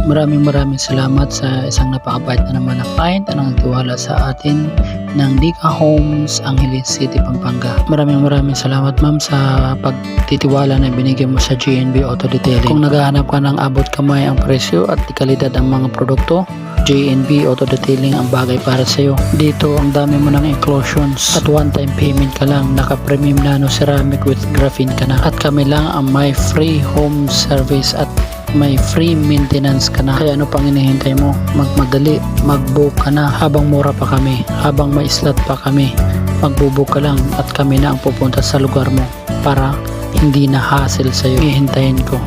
Maraming salamat sa isang napakabait na naman na client na nagtiwala sa atin ng Dika Homes, Angeles City, Pampanga. Maraming salamat ma'am sa pagtitiwala na binigay mo sa JNB Auto Detailing. Kung naghahanap ka ng abot kamay ang presyo at kalidad ang mga produkto, JNB Auto Detailing ang bagay para sa iyo. Dito ang dami mo ng inclusions at one-time payment ka lang, naka-premium nano ceramic with graphene ka na, at kami lang ang may free home service at may free maintenance ka na. Kaya ano pang hinihintay mo? Magmadali, mag-book ka na habang mura pa kami, habang may slot pa kami. Mag-book ka lang at kami na ang pupunta sa lugar mo para hindi na hassle sa'yo. Hihintayin ko.